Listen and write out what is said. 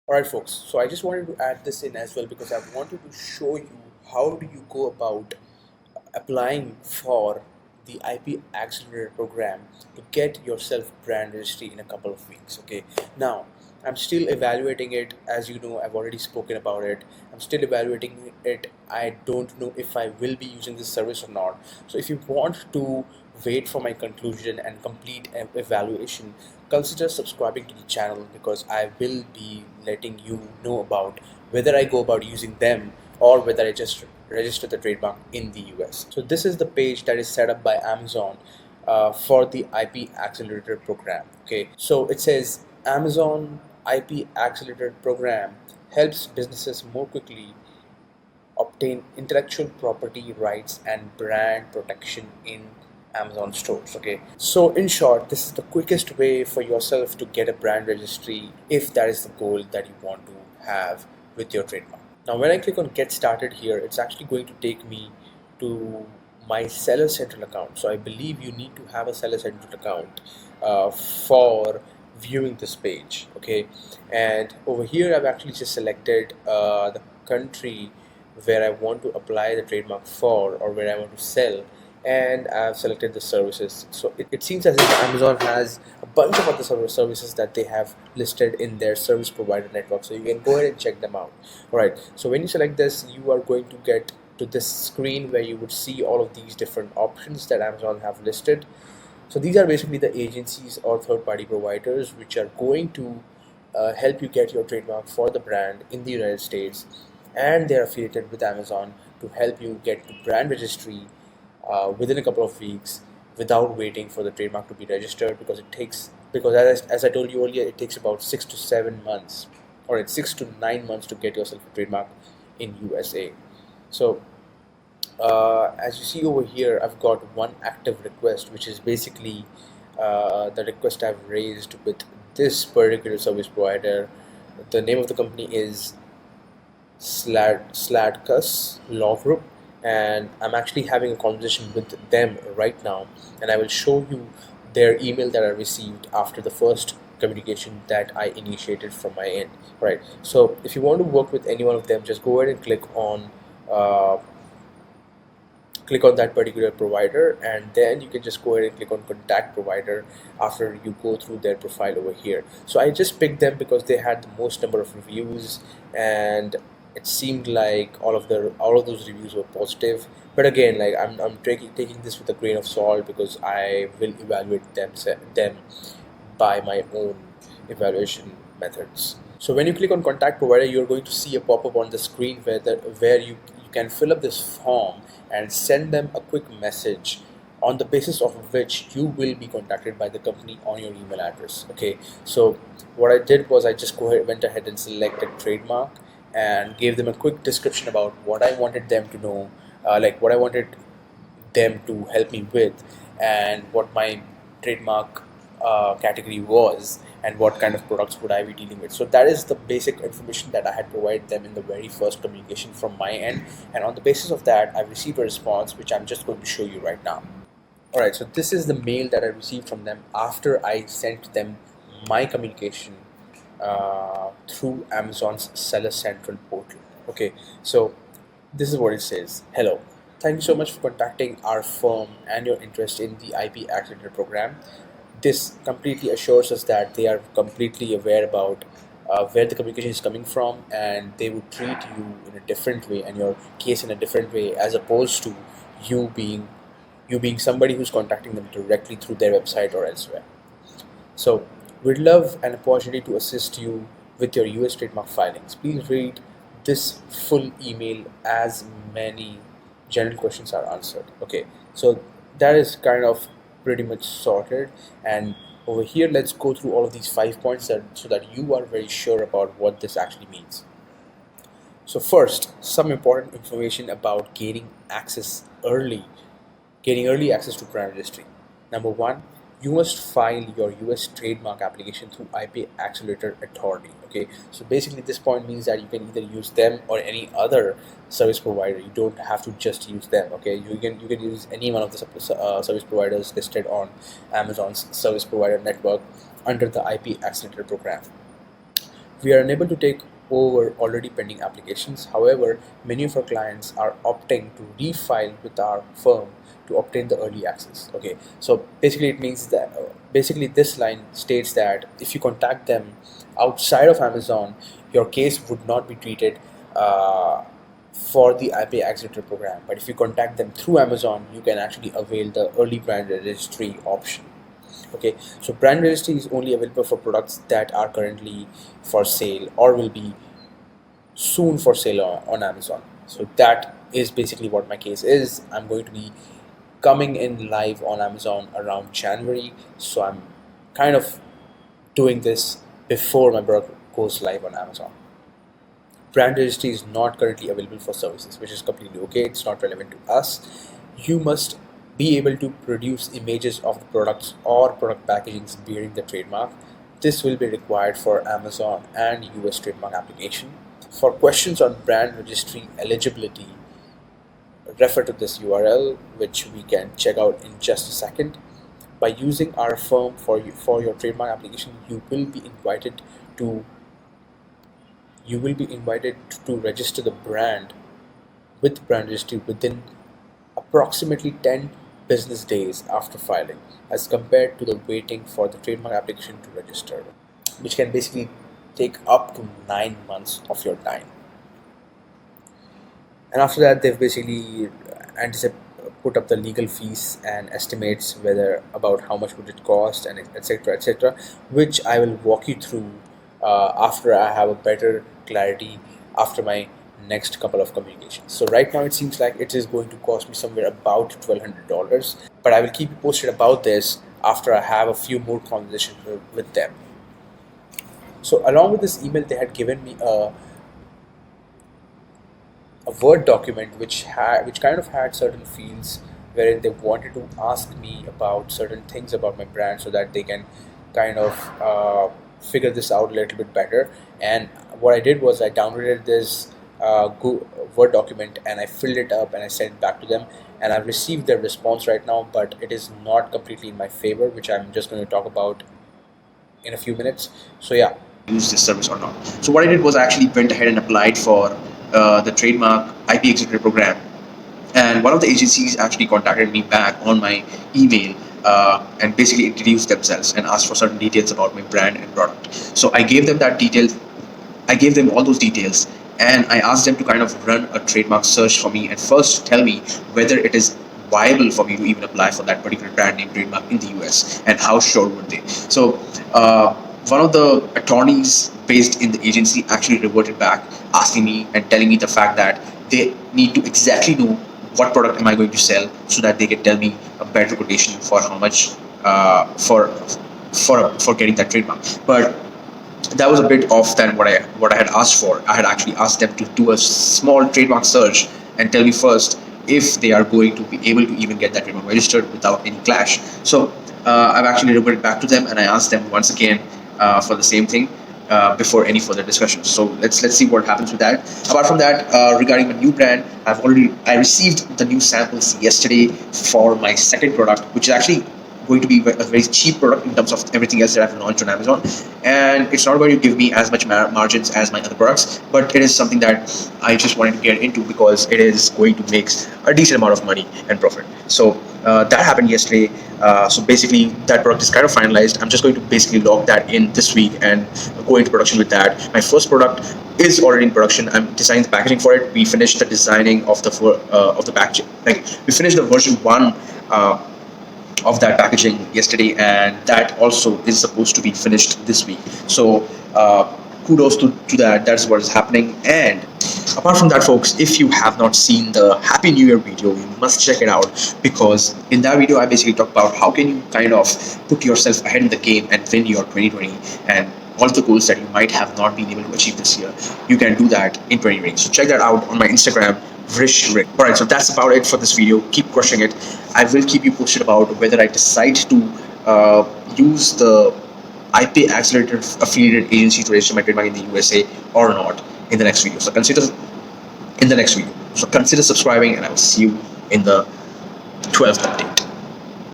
Alright folks, so I just wanted to add this in as well because I wanted to show you how do you go about applying for the IP Accelerator program to get yourself brand registry in a couple of weeks. Okay, now I'm still evaluating it. As you know, I've already spoken about it. I'm still evaluating it. I don't know if I will be using this service or not. So if you want to wait for my conclusion and complete evaluation, consider subscribing to the channel because I will be letting you know about whether I go about using them or whether I just register the trademark in the US. So this is the page that is set up by Amazon for the IP Accelerator program. Okay, so it says Amazon IP Accelerator program helps businesses more quickly obtain intellectual property rights and brand protection in Amazon stores. Okay, so in short, this is the quickest way for yourself to get a brand registry if that is the goal that you want to have with your trademark. Now when I click on get started here, it's actually going to take me to my Seller Central account. So I believe you need to have a Seller Central account for viewing this page. Okay, and over here I've actually just selected the country where I want to apply the trademark for or where I want to sell, and I've selected the services. So it seems as if Amazon has a bunch of other services that they have listed in their service provider network, so you can go ahead and check them out. Alright, so when you select this, you are going to get to this screen where you would see all of these different options that Amazon have listed. So these are basically the agencies or third-party providers which are going to help you get your trademark for the brand in the United States, and they're affiliated with Amazon to help you get the brand registry within a couple of weeks without waiting for the trademark to be registered, because as I told you earlier, it takes about 6 to 7 months, or it's 6 to 9 months to get yourself a trademark in USA. So as you see over here, I've got one active request, which is basically the request I've raised with this particular service provider. The name of the company is 𝐻𝐧𝐥𝐲 Law Group, and I'm actually having a conversation with them right now, and I will show you their email that I received after the first communication that I initiated from my end. Right, so if you want to work with any one of them, just go ahead and click on that particular provider, and then you can just go ahead and click on contact provider after you go through their profile over here. So I just picked them because they had the most number of reviews, and it seemed like all of those reviews were positive. But again, like I'm taking this with a grain of salt because I will evaluate them by my own evaluation methods. So when you click on contact provider, you're going to see a pop-up on the screen where you can fill up this form and send them a quick message on the basis of which you will be contacted by the company on your email address. Okay, so what I did was I just went ahead and selected trademark and gave them a quick description about what I wanted them to know, like what I wanted them to help me with, and what my trademark category was, and what kind of products would I be dealing with. So that is the basic information that I had provided them in the very first communication from my end, and on the basis of that, I've received a response which I'm just going to show you right now. Alright, so this is the mail that I received from them after I sent them my communication through Amazon's Seller Central portal. Okay, so this is what it says. Hello, thank you so much for contacting our firm and your interest in the IP Accelerator program. This completely assures us that they are completely aware about where the communication is coming from, and they would treat you in a different way and your case in a different way, as opposed to you being somebody who's contacting them directly through their website or elsewhere. So we'd love an opportunity to assist you with your US trademark filings. Please read this full email as many general questions are answered. Okay, so that is kind of pretty much sorted, and over here let's go through all of these 5 points so that you are very sure about what this actually means. So first, some important information about gaining early access to brand registry. Number one, you must file your US trademark application through IP Accelerator Authority. Okay, so basically this point means that you can either use them or any other service provider. You don't have to just use them. Okay, you can use any one of the service providers listed on Amazon's service provider network under the IP Accelerator program. We are unable to take over already pending applications. However, many of our clients are opting to refile with our firm to obtain the early access. Okay, so basically it means that basically this line states that if you contact them outside of Amazon, your case would not be treated for the IP Accelerator program. But if you contact them through Amazon, you can actually avail the early brand registry option. Okay, so brand registry is only available for products that are currently for sale or will be soon for sale on Amazon. So that is basically what my case is. I'm going to be coming in live on Amazon around January, so I'm kind of doing this before my product goes live on Amazon. Brand registry is not currently available for services, which is completely okay. It's not relevant to us. You must be able to produce images of the products or product packagings bearing the trademark. This will be required for Amazon and US trademark application. For questions on brand registry eligibility, refer to this URL, which we can check out in just a second. By using our firm for your trademark application, you will be invited to register the brand with brand registry within approximately 10 business days after filing, as compared to the waiting for the trademark application to register, which can basically take up to 9 months of your time. And after that, they've basically put up the legal fees and estimates whether about how much would it cost, and etc., which I will walk you through after I have a better clarity after my next couple of communications. So right now it seems like it is going to cost me somewhere about $1,200, but I will keep you posted about this after I have a few more conversations with them. So along with this email, they had given me a Word document which kind of had certain fields wherein they wanted to ask me about certain things about my brand so that they can kind of figure this out a little bit better. And what I did was I downloaded this Word document and I filled it up and I sent it back to them, and I've received their response right now, but it is not completely in my favor, which I'm just going to talk about in a few minutes. So yeah, use this service or not. So what I did was I actually went ahead and applied for the Trademark IP Executive Program, and one of the agencies actually contacted me back on my email and basically introduced themselves and asked for certain details about my brand and product. So I gave them that detail. I gave them all those details, and I asked them to kind of run a trademark search for me and first tell me whether it is viable for me to even apply for that particular brand name trademark in the US, and how sure would they. So one of the attorneys based in the agency actually reverted back, asking me and telling me the fact that they need to exactly know what product am I going to sell so that they can tell me a better quotation for how much for getting that trademark. But that was a bit off than what I had asked for. I had actually asked them to do a small trademark search and tell me first if they are going to be able to even get that trademark registered without any clash. So I've actually reverted back to them and I asked them once again for the same thing before any further discussions. So let's see what happens with that. Apart from that, regarding my new brand, I received the new samples yesterday for my second product, which is actually going to be a very cheap product in terms of everything else that I've launched on Amazon, and it's not going to give me as much margins as my other products, but it is something that I just wanted to get into because it is going to make a decent amount of money and profit. So that happened yesterday. So basically that product is kind of finalized. I'm just going to basically log that in this week and go into production with that. My first product is already in production. I'm designing the packaging for it. We finished the designing of the packaging. Like, we finished the version 1 of that packaging yesterday, and that also is supposed to be finished this week. So kudos to that. That's what is happening. And apart from that, folks, if you have not seen the Happy New Year video, you must check it out, because in that video I basically talk about how can you kind of put yourself ahead in the game and win your 2020 and all the goals that you might have not been able to achieve this year. You can do that in 2020. So check that out on my Instagram, Registery. Alright, so that's about it for this video. Keep crushing it. I will keep you posted about whether I decide to use the IP Accelerator affiliated agency to register my trademark in the USA or not in the next video. So consider subscribing, and I will see you in the 12th update.